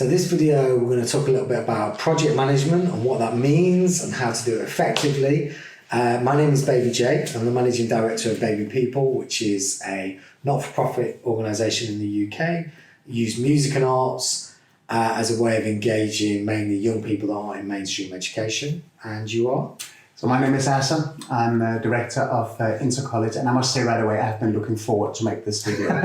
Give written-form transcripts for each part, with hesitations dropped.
So this video, we're going to talk a little bit about project management and what that means and how to do it effectively. My name is Baby J. I'm the Managing Director of Baby People, which is a not-for-profit organisation in the UK. We use music and arts as a way of engaging mainly young people that aren't in mainstream education. And you are? So my name is Asa. I'm director of Intercollege, and I must say right away I've been looking forward to make this video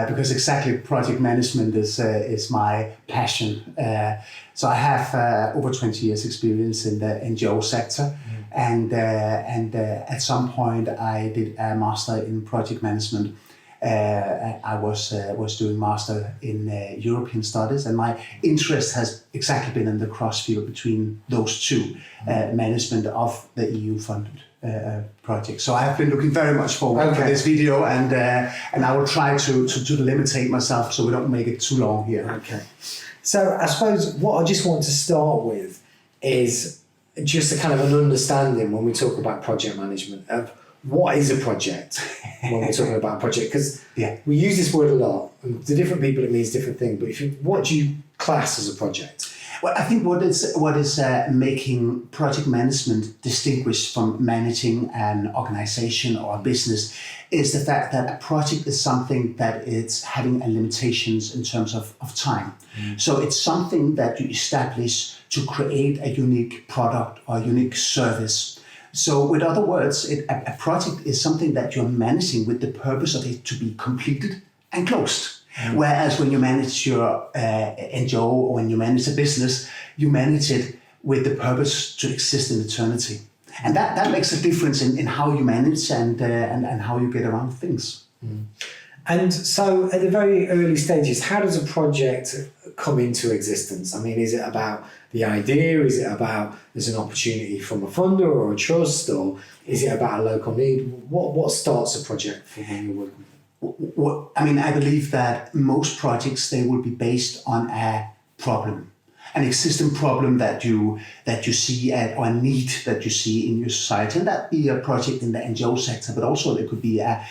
because exactly project management is my passion. So I have over 20 years experience in the NGO sector, and at some point I did a master in project management. I was doing master in European studies, and my interest has exactly been in the crossfield between those two, management of the EU funded project. So I have been looking very much forward to this video, and I will try to limitate myself so we don't make it too long here. Okay. So I suppose what I just want to start with is just a kind of an understanding when we talk about project management of what is a project when we're talking about a project, because we use this word a lot, and to different people it means different things, but what do you class as a project? Well, I think what is making project management distinguished from managing an organization or a business is the fact that a project is something that it's having limitations in terms of time. So it's something that you establish to create a unique product or a unique service. So with other words, a project is something that you're managing with the purpose of it to be completed and closed. Whereas when you manage your NGO or when you manage a business, you manage it with the purpose to exist in eternity. And that makes a difference in how you manage and how you get around things. And so at the very early stages, how does a project come into existence? I mean, is it about the idea? Is it about there's an opportunity from a funder or a trust? Or is it about a local need? What starts a project from when you're working? I mean, I believe that most projects, they will be based on a problem, an existing problem that you see or a need that you see in your society, and that be a project in the NGO sector, but also it could be a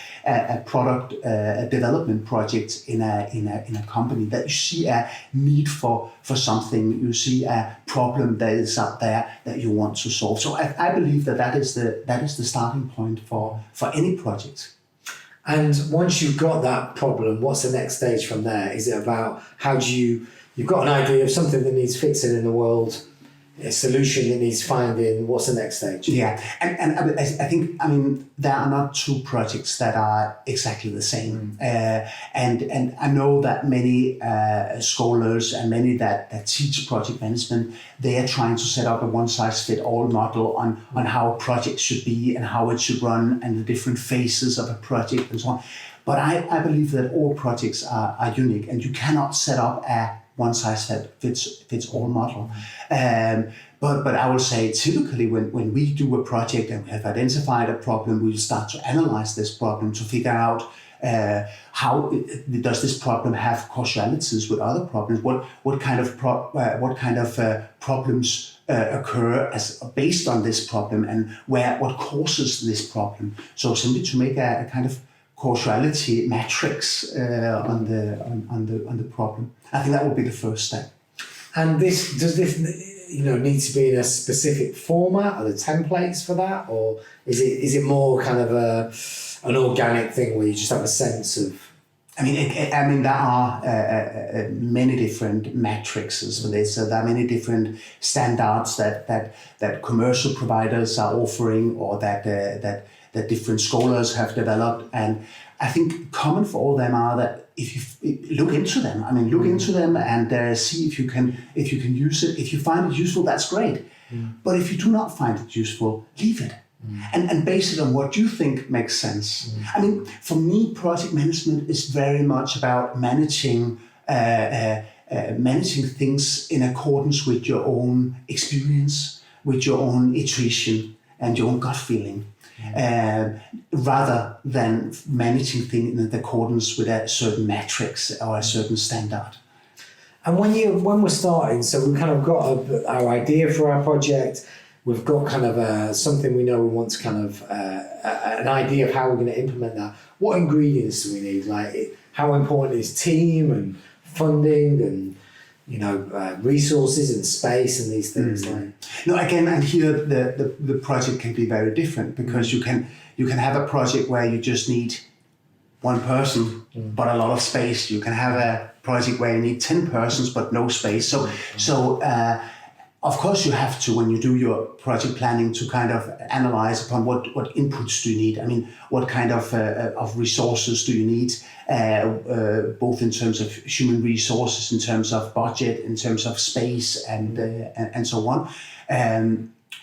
product a development project in a company that you see a need for something, you see a problem that is out there that you want to solve. So I believe that is the starting point for any project. And once you've got that problem, what's the next stage from there? Is it about you've got an idea of something that needs fixing in the world, a solution that needs finding, what's the next stage? Yeah, and I think, I mean, there are not two projects that are exactly the same. And I know that many scholars and many that teach project management, they are trying to set up a one-size-fits-all model on how a project should be and how it should run and the different phases of a project and so on. But I believe that all projects are unique, and you cannot set up a one-size-fits-all model. But I will say typically when we do a project and we have identified a problem, we start to analyze this problem to figure out how does this problem have causalities with other problems? What kind of problems occur as based on this problem, and what causes this problem? So simply to make a kind of causality matrix on the problem. I think that would be the first step. And does this need to be in a specific format? Are there templates for that, or is it more kind of an organic thing where you just have a sense of? I mean, there are many different matrices for this. So there are many different standards that commercial providers are offering, or that different scholars have developed. And I think common for all them are that if you look into them, and see if you can use it. If you find it useful, that's great. But if you do not find it useful, leave it. And base it on what you think makes sense. I mean, for me, project management is very much about managing things in accordance with your own experience, with your own intuition and your own gut feeling. Rather than managing things in accordance with a certain matrix or a certain standard. And when we're starting, so we've kind of got our idea for our project, we've got kind of something we know we want to kind of an idea of how we're going to implement that. What ingredients do we need? Like, how important is team and funding and resources and space and these things. No, again, and here the project can be very different, because you can have a project where you just need one person but a lot of space. You can have a project where you need 10 persons but no space. So of course you have to, when you do your project planning, to kind of analyze upon what inputs do you need. I mean, what kind of resources do you need, both in terms of human resources, in terms of budget, in terms of space, and so on.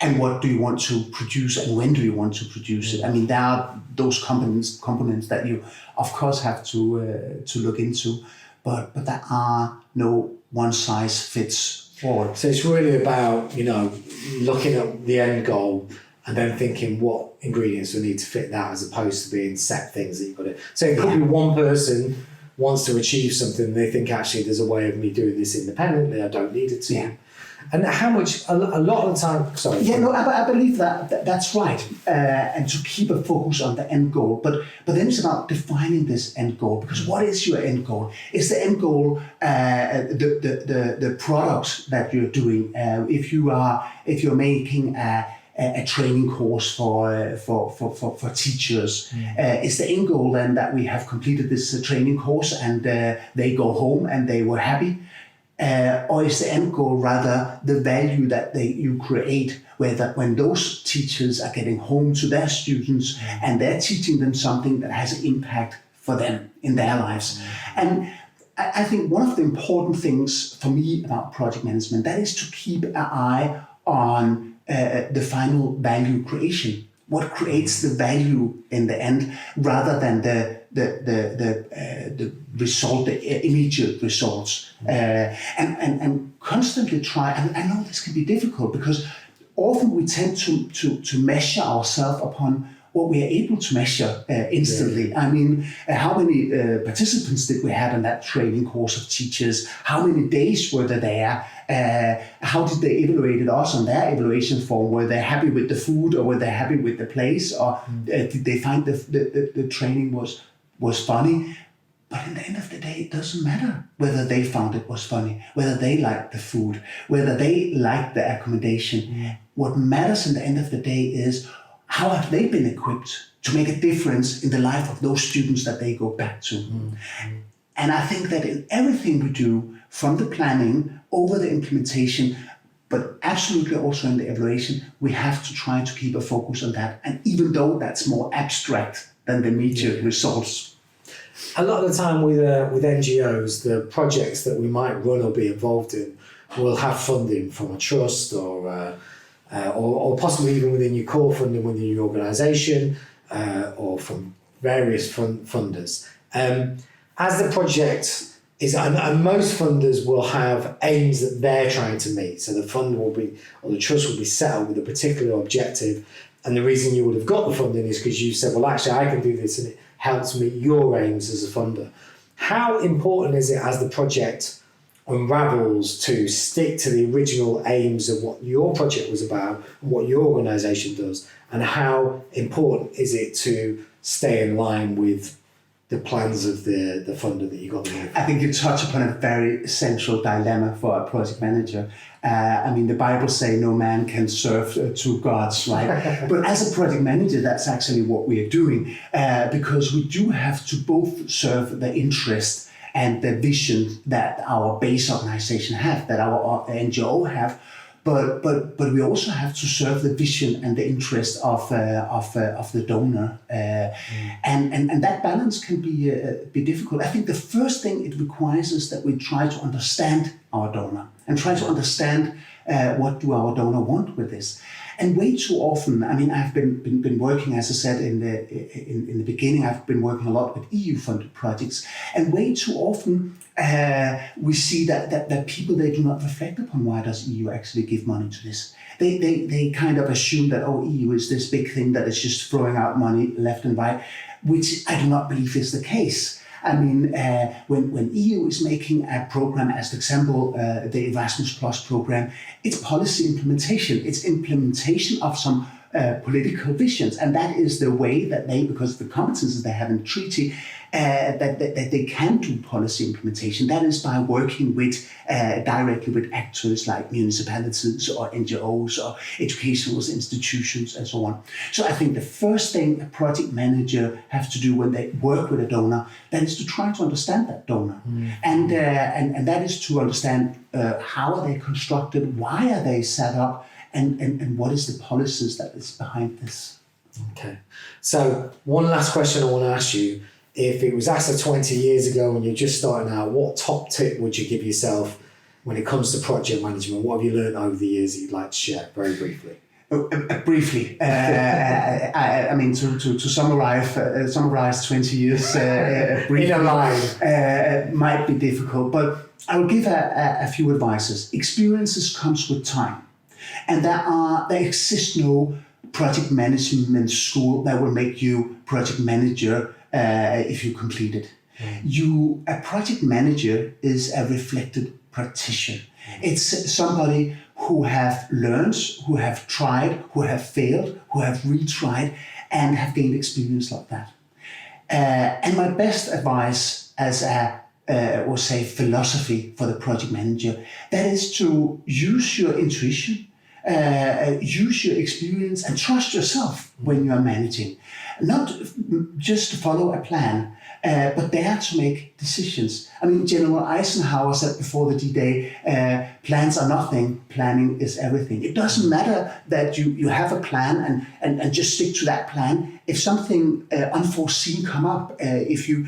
And what do you want to produce, and when do you want to produce it? I mean, there are those components that you, of course, have to look into, but there are no one size fits all. So it's really about looking at the end goal and then thinking what ingredients we need to fit that, as opposed to being set things that you've got to. So it could be one person wants to achieve something, and they think, actually there's a way of me doing this independently, I don't need it to. Yeah. And how much, a lot of the time, sorry. Yeah, no, I believe that's right. And to keep a focus on the end goal. But then it's about defining this end goal, because what is your end goal? Is the end goal the products that you're doing? If you're making a training course for teachers, is the end goal then that we have completed this training course and they go home and they were happy? Or is the end goal rather the value that you create, when those teachers are getting home to their students and they're teaching them something that has an impact for them in their lives? And I think one of the important things for me about project management, that is to keep an eye on the final value creation. What creates the value in the end, rather than the result, the immediate results, and constantly try. And I know this can be difficult, because often we tend to measure ourselves upon what we are able to measure instantly. I mean, how many participants did we have in that training course of teachers? How many days were they there? How did they evaluate us on their evaluation form? Were they happy with the food, or were they happy with the place, or did they find the training was funny? But in the end of the day, it doesn't matter whether they found it was funny, whether they liked the food, whether they liked the accommodation. What matters in the end of the day is, how have they been equipped to make a difference in the life of those students that they go back to? And I think that in everything we do, from the planning over the implementation, but absolutely also in the evaluation, we have to try to keep a focus on that. And even though that's more abstract than the immediate results. A lot of the time with NGOs, the projects that we might run or be involved in will have funding from a trust, or possibly even within your core funding within your organisation, or from various funders. As the project is, and most funders will have aims that they're trying to meet. So the fund will be, or the trust will be set up with a particular objective. And the reason you would have got the funding is because you said, well, actually, I can do this, and it helps meet your aims as a funder. How important is it, as the project unravels, to stick to the original aims of what your project was about and what your organisation does? And how important is it to stay in line with the plans of the funder that you got there? I think you touch upon a very central dilemma for a project manager. I mean, the Bible says no man can serve two gods, right? But as a project manager, that's actually what we are doing, because we do have to both serve the interest and the vision that our base organization have, that our NGO have, but we also have to serve the vision and the interest of the donor, and that balance can be difficult. I think the first thing it requires is that we try to understand our donor and try to understand what do our donor want with this. And way too often, I mean, I've been working, as I said in the beginning, I've been working a lot with EU-funded projects, and way too often we see that people, they do not reflect upon why does EU actually give money to this. They kind of assume that, oh, EU is this big thing that is just throwing out money left and right, which I do not believe is the case. I mean, when EU is making a program, as an example, the Erasmus Plus program, it's policy implementation. It's implementation of some political visions. And that is the way that they, because of the competences they have in the treaty, that they can do policy implementation. That is by working with directly with actors like municipalities or NGOs or educational institutions and so on. So I think the first thing a project manager has to do when they work with a donor, that is to try to understand that donor. And that is to understand how are they constructed, why are they set up, and what is the policies that is behind this. Okay. So one last question I want to ask you. If it was asked 20 years ago when you're just starting out, what top tip would you give yourself when it comes to project management? What have you learned over the years that you'd like to share very briefly? Briefly, I mean, to summarize 20 years briefly, In a line. might be difficult, but I will give a few advices. Experiences comes with time, and there exists no project management school that will make you project manager if you complete it. A project manager is a reflected practitioner. It's somebody who have learned, who have tried, who have failed, who have retried, and have gained experience like that. And my best advice as or say philosophy for the project manager, that is to use your intuition, use your experience, and trust yourself when you are managing. Not just to follow a plan, but dare to make decisions. I mean, General Eisenhower said before the D-Day, plans are nothing, planning is everything. It doesn't matter that you have a plan and just stick to that plan. If something unforeseen come up, if you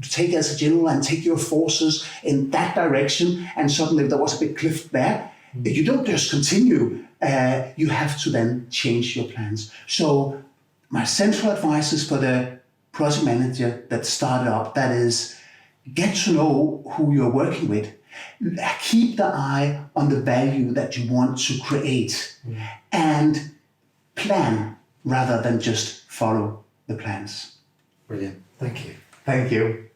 take as a general and take your forces in that direction, and suddenly there was a big cliff there, you don't just continue, you have to then change your plans. So my central advice is for the project manager that started up, that is, get to know who you're working with. Keep the eye on the value that you want to create and plan rather than just follow the plans. Brilliant. Thank you. Thank you.